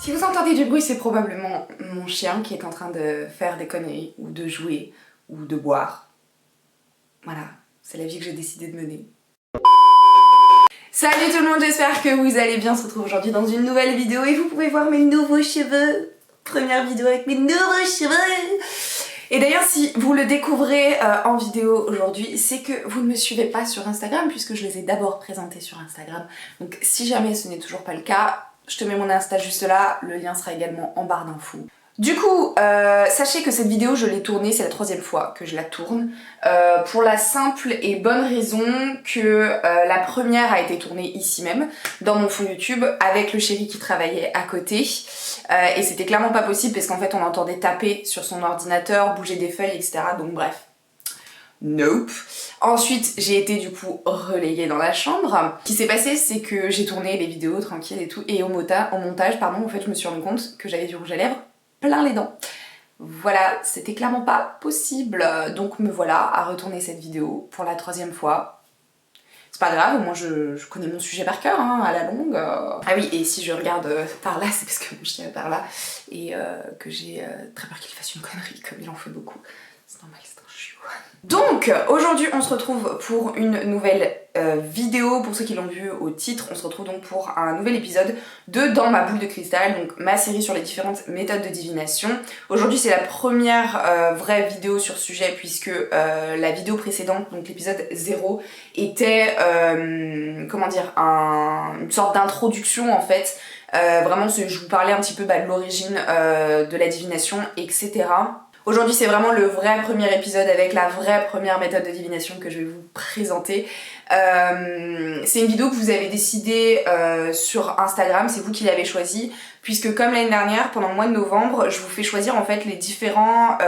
Si vous entendez du bruit, c'est probablement mon chien qui est en train de faire des conneries, ou de jouer, ou de boire. Voilà, c'est la vie que j'ai décidé de mener. Salut tout le monde, j'espère que vous allez bien. On se retrouve aujourd'hui dans une nouvelle vidéo et vous pouvez voir mes nouveaux cheveux. Première vidéo avec mes nouveaux cheveux. Et d'ailleurs, si vous le découvrez en vidéo aujourd'hui, c'est que vous ne me suivez pas sur Instagram puisque je les ai d'abord présentés sur Instagram. Donc si jamais ce n'est toujours pas le cas, je te mets mon Insta juste là, le lien sera également en barre d'infos. Du coup, sachez que cette vidéo, je l'ai tournée, c'est la 3e fois que je la tourne, pour la simple et bonne raison que la première a été tournée ici même, dans mon fond YouTube, avec le chéri qui travaillait à côté, et c'était clairement pas possible parce qu'en fait on entendait taper sur son ordinateur, bouger des feuilles, etc. Donc bref. Nope. Ensuite, j'ai été du coup relayée dans la chambre. Ce qui s'est passé, c'est que j'ai tourné les vidéos tranquilles et tout, et au montage, en fait, je me suis rendu compte que j'avais du rouge à lèvres plein les dents. Voilà, c'était clairement pas possible. Donc me voilà à retourner cette vidéo pour la 3e fois. C'est pas grave, moi je connais mon sujet par cœur, hein, à la longue. Ah oui, et si je regarde par là, c'est parce que mon chien est par là, et que j'ai très peur qu'il fasse une connerie, comme il en fait beaucoup. C'est normal, c'est un chiot. Donc, aujourd'hui, on se retrouve pour une nouvelle vidéo. Pour ceux qui l'ont vu au titre, on se retrouve donc pour un nouvel épisode de Dans ma boule de cristal, donc ma série sur les différentes méthodes de divination. Aujourd'hui, c'est la première vraie vidéo sur ce sujet, puisque la vidéo précédente, donc l'épisode 0, était, comment dire, une sorte d'introduction en fait. Vraiment, je vous parlais un petit peu de l'origine de la divination, etc. Aujourd'hui, c'est vraiment le vrai premier épisode avec la vraie première méthode de divination que je vais vous présenter. C'est une vidéo que vous avez décidé sur Instagram, c'est vous qui l'avez choisie, puisque comme l'année dernière, pendant le mois de novembre, je vous fais choisir en fait les différentes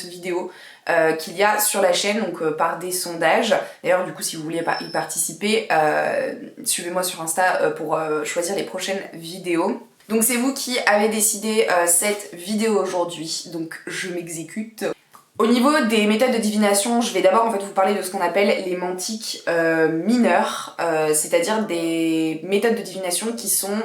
vidéos qu'il y a sur la chaîne, donc par des sondages. D'ailleurs, du coup, si vous voulez y participer, suivez-moi sur Insta pour choisir les prochaines vidéos. Donc c'est vous qui avez décidé cette vidéo aujourd'hui, donc je m'exécute. Au niveau des méthodes de divination, je vais d'abord en fait vous parler de ce qu'on appelle les mantiques mineures, c'est-à-dire des méthodes de divination qui sont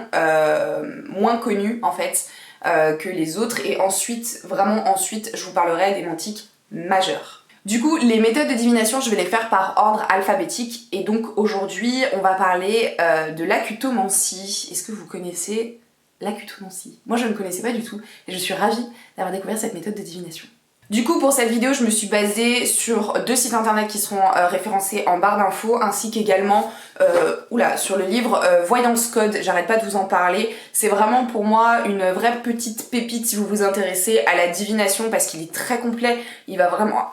moins connues en fait que les autres, et ensuite, je vous parlerai des mantiques majeures. Du coup, les méthodes de divination, je vais les faire par ordre alphabétique, et donc aujourd'hui, on va parler de l'acutomancie. Est-ce que vous connaissez l'acutomancie? Moi je ne connaissais pas du tout et je suis ravie d'avoir découvert cette méthode de divination. Du coup, pour cette vidéo, je me suis basée sur 2 sites internet qui seront référencés en barre d'infos, ainsi qu'également sur le livre Voyance Code. J'arrête pas de vous en parler. C'est vraiment pour moi une vraie petite pépite si vous vous intéressez à la divination, parce qu'il est très complet. Il va vraiment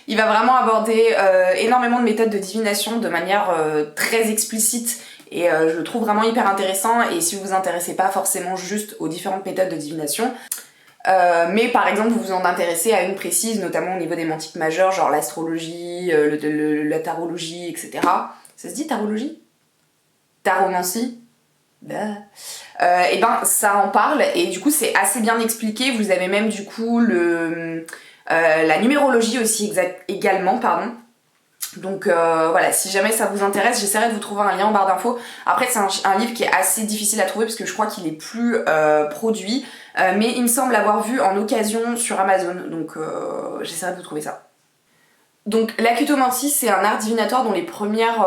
il va vraiment aborder énormément de méthodes de divination de manière très explicite. Et je le trouve vraiment hyper intéressant, et si vous vous intéressez pas forcément juste aux différentes méthodes de divination, mais par exemple vous vous en intéressez à une précise, notamment au niveau des mantiques majeures, genre l'astrologie, la tarologie, etc. Ça se dit tarologie? Taromancie? Et ben ça en parle, et du coup c'est assez bien expliqué. Vous avez même du coup la numérologie aussi également, pardon. Donc voilà, si jamais ça vous intéresse, j'essaierai de vous trouver un lien en barre d'infos. Après c'est un livre qui est assez difficile à trouver parce que je crois qu'il est plus produit, mais il me semble l'avoir vu en occasion sur Amazon, donc j'essaierai de vous trouver ça. Donc l'acutomancie, c'est un art divinatoire dont les premières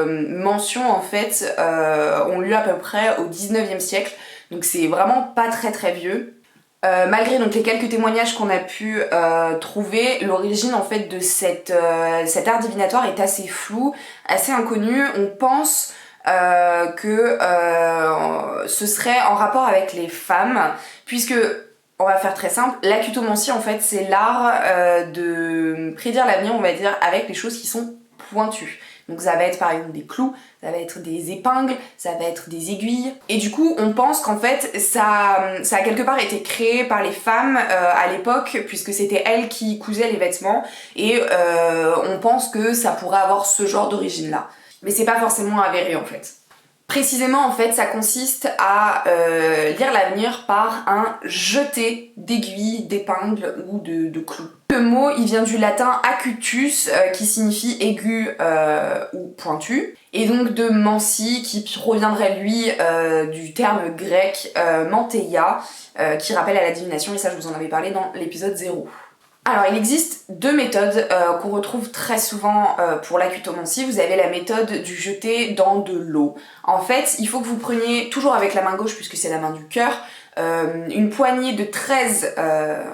mentions en fait ont lieu à peu près au 19e siècle, donc c'est vraiment pas très très vieux. Malgré donc les quelques témoignages qu'on a pu trouver, l'origine en fait de cet art divinatoire est assez floue, assez inconnue. On pense que ce serait en rapport avec les femmes, puisque, on va faire très simple, l'acutomancie en fait c'est l'art de prédire l'avenir, on va dire, avec les choses qui sont pointues. Donc ça va être par exemple des clous, ça va être des épingles, ça va être des aiguilles. Et du coup, on pense qu'en fait, ça a quelque part été créé par les femmes à l'époque, puisque c'était elles qui cousaient les vêtements, et on pense que ça pourrait avoir ce genre d'origine-là. Mais c'est pas forcément avéré en fait. Précisément, en fait, ça consiste à lire l'avenir par un jeté d'aiguilles, d'épingles ou de clous. Le mot, il vient du latin acutus, qui signifie aigu ou pointu, et donc de mansi, qui proviendrait lui du terme grec manteia, qui rappelle à la divination, et ça je vous en avais parlé dans l'épisode 0. Alors il existe deux méthodes qu'on retrouve très souvent pour l'acutomancie. Vous avez la méthode du jeter dans de l'eau. En fait, il faut que vous preniez, toujours avec la main gauche puisque c'est la main du cœur, une poignée de 13,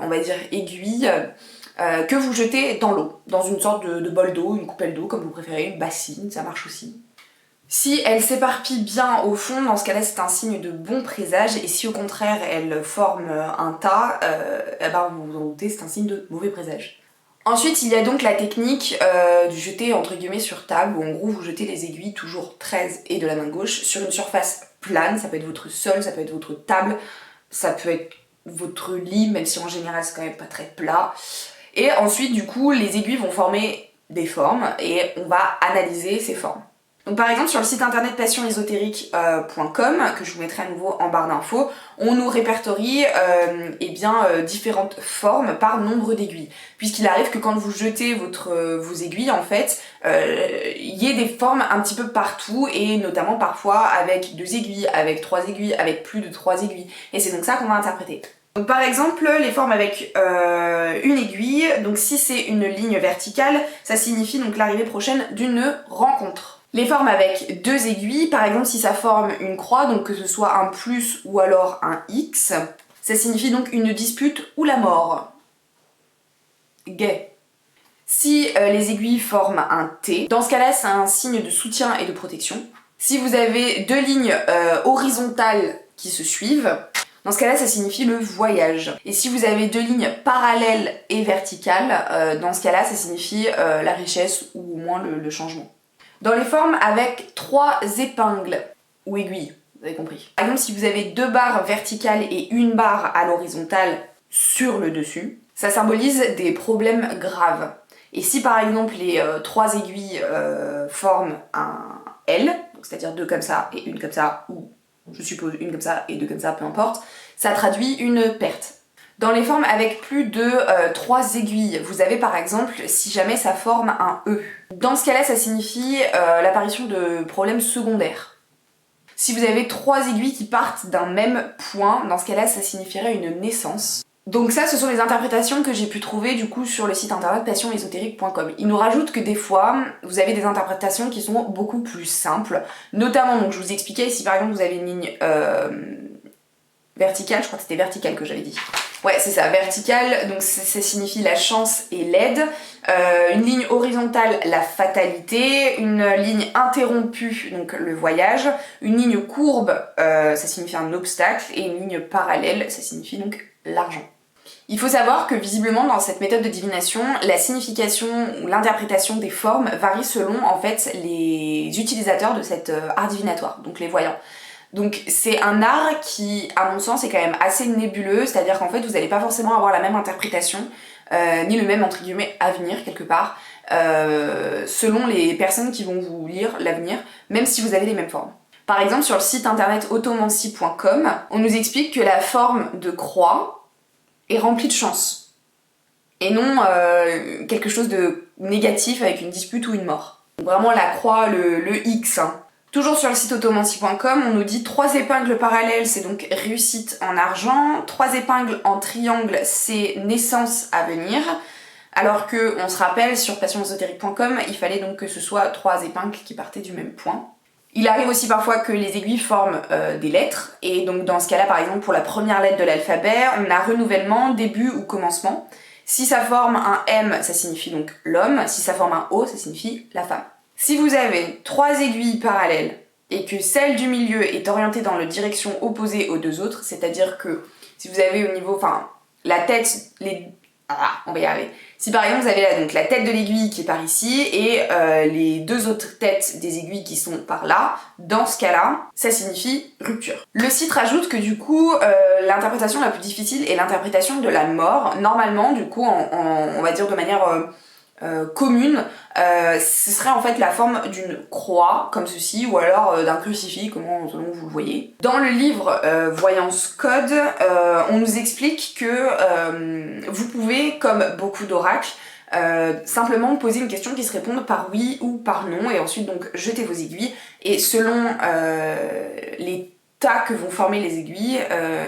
on va dire, aiguilles que vous jetez dans l'eau, dans une sorte de bol d'eau, une coupelle d'eau comme vous préférez, une bassine, ça marche aussi. Si elle s'éparpille bien au fond, dans ce cas-là c'est un signe de bon présage, et si au contraire elle forme un tas, eh ben vous vous en doutez, c'est un signe de mauvais présage. Ensuite il y a donc la technique du jeter entre guillemets sur table, où en gros vous jetez les aiguilles, toujours 13 et de la main gauche, sur une surface plane, ça peut être votre sol, ça peut être votre table, ça peut être votre lit, même si en général c'est quand même pas très plat. Et ensuite du coup les aiguilles vont former des formes, et on va analyser ces formes. Donc par exemple sur le site internet passionésotérique.com, que je vous mettrai à nouveau en barre d'infos, on nous répertorie différentes formes par nombre d'aiguilles. Puisqu'il arrive que quand vous jetez vos aiguilles, en fait, il y ait des formes un petit peu partout, et notamment parfois avec 2 aiguilles, avec 3 aiguilles, avec plus de 3 aiguilles. Et c'est donc ça qu'on va interpréter. Donc par exemple, les formes avec une aiguille, donc si c'est une ligne verticale, ça signifie donc l'arrivée prochaine d'une rencontre. Les formes avec 2 aiguilles, par exemple si ça forme une croix, donc que ce soit un plus ou alors un X, ça signifie donc une dispute ou la mort. Gay. Si les aiguilles forment un T, dans ce cas-là c'est un signe de soutien et de protection. Si vous avez 2 lignes horizontales qui se suivent, dans ce cas-là ça signifie le voyage. Et si vous avez 2 lignes parallèles et verticales, dans ce cas-là ça signifie la richesse ou au moins le changement. Dans les formes avec 3 épingles ou aiguilles, vous avez compris. Par exemple, si vous avez 2 barres verticales et une barre à l'horizontale sur le dessus, ça symbolise des problèmes graves. Et si par exemple les 3 aiguilles forment un L, c'est-à-dire 2 comme ça et une comme ça, ou je suppose une comme ça et 2 comme ça, peu importe, ça traduit une perte. Dans les formes avec plus de 3 aiguilles, vous avez par exemple, si jamais ça forme un E. Dans ce cas-là, ça signifie l'apparition de problèmes secondaires. Si vous avez 3 aiguilles qui partent d'un même point, dans ce cas-là, ça signifierait une naissance. Donc ça, ce sont les interprétations que j'ai pu trouver du coup sur le site internet passionésotérique.com. Il nous rajoute que des fois, vous avez des interprétations qui sont beaucoup plus simples. Notamment, donc je vous expliquais, si par exemple vous avez une ligne verticale, je crois que c'était verticale que j'avais dit. Ouais, c'est ça, verticale, donc ça signifie la chance et l'aide. Une ligne horizontale, la fatalité. Une ligne interrompue, donc le voyage. Une ligne courbe, ça signifie un obstacle. Et une ligne parallèle, ça signifie donc l'argent. Il faut savoir que visiblement dans cette méthode de divination, la signification ou l'interprétation des formes varie selon en fait les utilisateurs de cet art divinatoire, donc les voyants. Donc c'est un art qui, à mon sens, est quand même assez nébuleux, c'est-à-dire qu'en fait vous n'allez pas forcément avoir la même interprétation, ni le même entre guillemets avenir quelque part, selon les personnes qui vont vous lire l'avenir, même si vous avez les mêmes formes. Par exemple sur le site internet automancie.com, on nous explique que la forme de croix est remplie de chance, et non quelque chose de négatif avec une dispute ou une mort. Donc vraiment la croix, le X, hein. Toujours sur le site automancie.com, on nous dit 3 épingles parallèles, c'est donc réussite en argent, 3 épingles en triangle, c'est naissance à venir, alors que, on se rappelle, sur passionésotérique.com, il fallait donc que ce soit 3 épingles qui partaient du même point. Il arrive aussi parfois que les aiguilles forment des lettres, et donc dans ce cas-là, par exemple, pour la première lettre de l'alphabet, on a renouvellement, début ou commencement. Si ça forme un M, ça signifie donc l'homme, si ça forme un O, ça signifie la femme. Si vous avez 3 aiguilles parallèles et que celle du milieu est orientée dans la direction opposée aux 2 autres, c'est-à-dire que si vous avez au niveau, enfin, la tête, on va y arriver. Si par exemple vous avez donc la tête de l'aiguille qui est par ici et les 2 autres têtes des aiguilles qui sont par là, dans ce cas-là, ça signifie rupture. Le site rajoute que du coup, l'interprétation la plus difficile est l'interprétation de la mort. Normalement, du coup, on va dire de manière commune, ce serait en fait la forme d'une croix, comme ceci, ou alors d'un crucifix, selon vous le voyez. Dans le livre Voyance Code, on nous explique que vous pouvez, comme beaucoup d'oracles, simplement poser une question qui se réponde par oui ou par non, et ensuite donc jetez vos aiguilles, et selon les tas que vont former les aiguilles,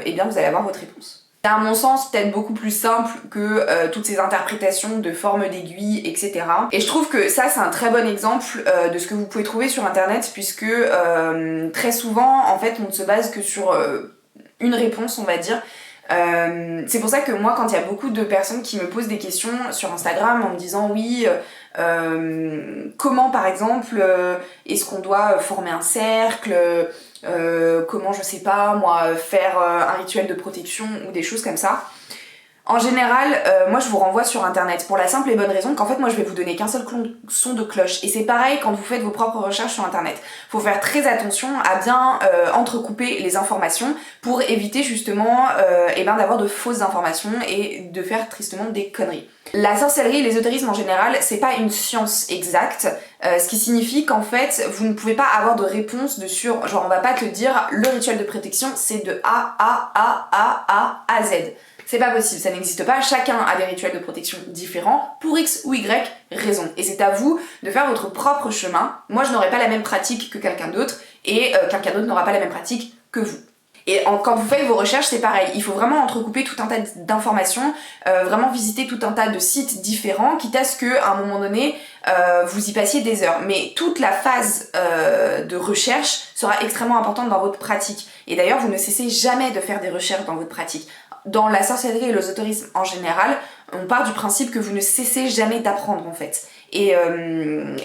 eh bien vous allez avoir votre réponse. C'est à mon sens peut-être beaucoup plus simple que toutes ces interprétations de formes d'aiguilles, etc. Et je trouve que ça c'est un très bon exemple de ce que vous pouvez trouver sur internet, puisque très souvent en fait on ne se base que sur une réponse, on va dire. C'est pour ça que moi, quand il y a beaucoup de personnes qui me posent des questions sur Instagram en me disant oui, comment par exemple est-ce qu'on doit former un cercle, comment je sais pas moi faire un rituel de protection ou des choses comme ça. En général, moi je vous renvoie sur internet pour la simple et bonne raison qu'en fait moi je vais vous donner qu'un seul son de cloche, et c'est pareil quand vous faites vos propres recherches sur internet. Faut faire très attention à bien entrecouper les informations pour éviter justement d'avoir de fausses informations et de faire tristement des conneries. La sorcellerie et l'ésotérisme en général, c'est pas une science exacte, ce qui signifie qu'en fait vous ne pouvez pas avoir de réponse de sur, genre on va pas te dire le rituel de protection c'est de A à Z. C'est pas possible, ça n'existe pas, chacun a des rituels de protection différents pour X ou Y raison. Et c'est à vous de faire votre propre chemin. Moi je n'aurai pas la même pratique que quelqu'un d'autre, et quelqu'un d'autre n'aura pas la même pratique que vous. Et quand vous faites vos recherches, c'est pareil, il faut vraiment entrecouper tout un tas d'informations, vraiment visiter tout un tas de sites différents, quitte à ce qu'à un moment donné, vous y passiez des heures. Mais toute la phase de recherche sera extrêmement importante dans votre pratique. Et d'ailleurs, vous ne cessez jamais de faire des recherches dans votre pratique. Dans la sorcellerie et l'ésotérisme en général, on part du principe que vous ne cessez jamais d'apprendre en fait. Et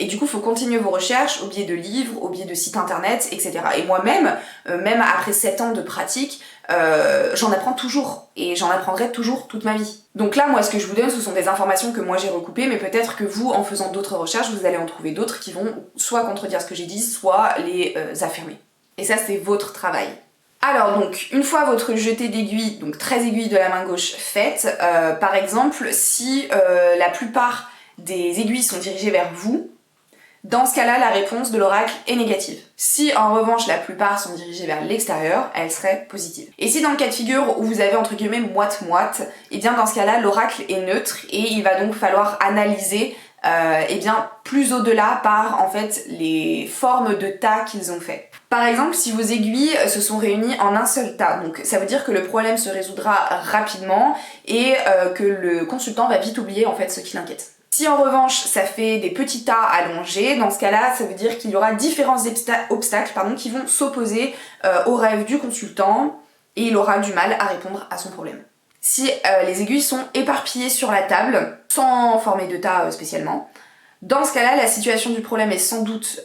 du coup, il faut continuer vos recherches au biais de livres, au biais de sites internet, etc. Et moi-même, même après 7 ans de pratique, j'en apprends toujours. Et j'en apprendrai toujours toute ma vie. Donc là, moi, ce que je vous donne, ce sont des informations que moi j'ai recoupées, mais peut-être que vous, en faisant d'autres recherches, vous allez en trouver d'autres qui vont soit contredire ce que j'ai dit, soit les affirmer. Et ça, c'est votre travail. Alors donc, une fois votre jeté d'aiguilles, donc 13 aiguilles de la main gauche faites, par exemple, si la plupart des aiguilles sont dirigées vers vous, dans ce cas-là, la réponse de l'oracle est négative. Si en revanche la plupart sont dirigées vers l'extérieur, elle serait positive. Et si dans le cas de figure où vous avez entre guillemets moite-moite, et bien dans ce cas-là, l'oracle est neutre et il va donc falloir analyser plus au-delà par en fait les formes de tas qu'ils ont fait. Par exemple, si vos aiguilles se sont réunies en un seul tas, donc ça veut dire que le problème se résoudra rapidement et que le consultant va vite oublier en fait ce qui l'inquiète. Si en revanche ça fait des petits tas allongés, dans ce cas-là, ça veut dire qu'il y aura différents obstacles qui vont s'opposer au rêve du consultant et il aura du mal à répondre à son problème. Si les aiguilles sont éparpillées sur la table, sans former de tas spécialement, dans ce cas-là, la situation du problème est sans doute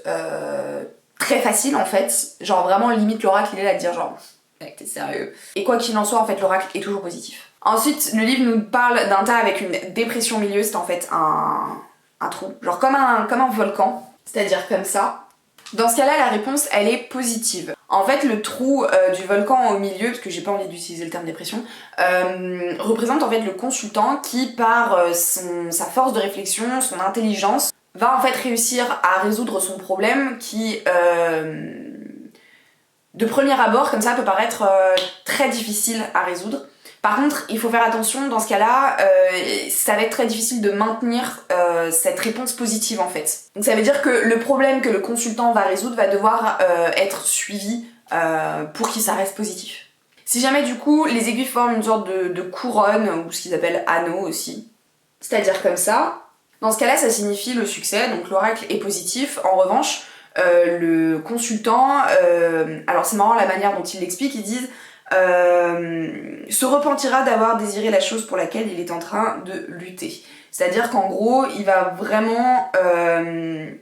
très facile en fait, genre vraiment limite l'oracle il est là de dire genre mec t'es sérieux. Et quoi qu'il en soit en fait l'oracle est toujours positif. Ensuite le livre nous parle d'un tas avec une dépression au milieu, c'est en fait un trou, genre comme un volcan, c'est-à-dire comme ça. Dans ce cas-là, la réponse, elle est positive. En fait, le trou du volcan au milieu, parce que j'ai pas envie d'utiliser le terme dépression, représente en fait le consultant qui, par sa force de réflexion, son intelligence, va en fait réussir à résoudre son problème qui, de premier abord, comme ça, peut paraître très difficile à résoudre. Par contre, il faut faire attention, dans ce cas-là, ça va être très difficile de maintenir cette réponse positive en fait. Donc ça veut dire que le problème que le consultant va résoudre va devoir être suivi pour qu'il ça reste positif. Si jamais du coup les aiguilles forment une sorte de couronne, ou ce qu'ils appellent anneau aussi, c'est-à-dire comme ça, dans ce cas-là ça signifie le succès, donc l'oracle est positif. En revanche, le consultant, alors c'est marrant la manière dont il l'explique, ils disent se repentira d'avoir désiré la chose pour laquelle il est en train de lutter. C'est-à-dire qu'en gros, il va vraiment... il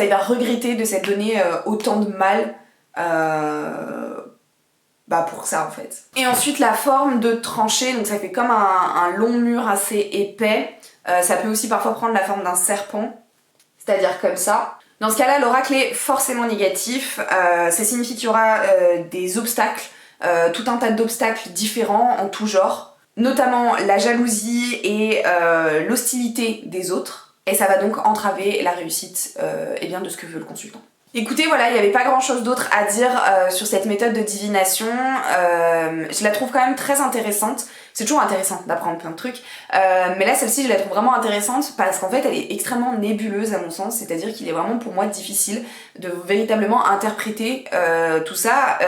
va regretter de s'être donné autant de mal pour ça en fait. Et ensuite la forme de tranchée, donc ça fait comme un long mur assez épais. Ça peut aussi parfois prendre la forme d'un serpent, c'est-à-dire comme ça. Dans ce cas-là, l'oracle est forcément négatif. Ça signifie qu'il y aura des obstacles, tout un tas d'obstacles différents en tout genre. notamment la jalousie et l'hostilité des autres, et ça va donc entraver la réussite eh bien, de ce que veut le consultant. Écoutez, voilà, il n'y avait pas grand chose d'autre à dire sur cette méthode de divination. Je la trouve quand même très intéressante. C'est toujours intéressant d'apprendre plein de trucs. Mais là, celle-ci, je la trouve vraiment intéressante parce qu'en fait, elle est extrêmement nébuleuse à mon sens. C'est-à-dire qu'il est vraiment pour moi difficile de véritablement interpréter tout ça.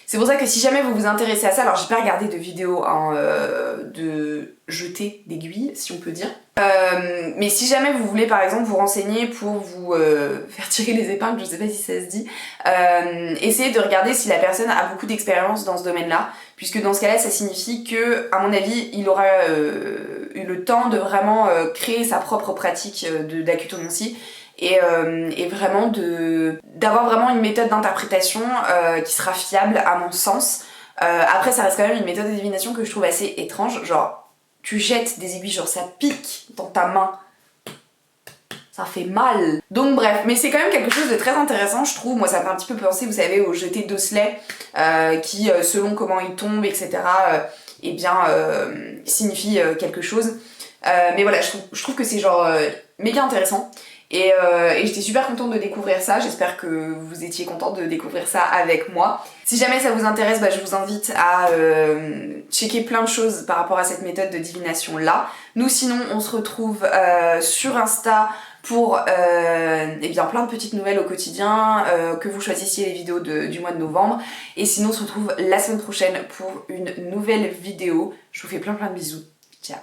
C'est pour ça que si jamais vous vous intéressez à ça, alors j'ai pas regardé de vidéo de jeter d'aiguilles, si on peut dire. Mais si jamais vous voulez par exemple vous renseigner pour vous faire tirer les épingles, je sais pas si ça se dit, essayez de regarder si la personne a beaucoup d'expérience dans ce domaine-là, puisque dans ce cas-là ça signifie que, à mon avis, il aura eu le temps de vraiment créer sa propre pratique d'acutomancie et vraiment d'avoir vraiment une méthode d'interprétation qui sera fiable à mon sens. Après ça reste quand même une méthode de divination que je trouve assez étrange, genre tu jettes des aiguilles, genre ça pique dans ta main, ça fait mal. Donc bref, mais c'est quand même quelque chose de très intéressant je trouve. Moi ça me fait un petit peu penser, vous savez, au jeté d'osselets qui selon comment il tombe, etc. Eh bien signifie quelque chose. Mais voilà, je trouve que c'est genre méga intéressant. Et j'étais super contente de découvrir ça, j'espère que vous étiez contente de découvrir ça avec moi. Si jamais ça vous intéresse, je vous invite à checker plein de choses par rapport à cette méthode de divination là. Nous sinon on se retrouve sur Insta pour eh bien, plein de petites nouvelles au quotidien, que vous choisissiez les vidéos du mois de novembre. Et sinon on se retrouve la semaine prochaine pour une nouvelle vidéo. Je vous fais plein de bisous, ciao.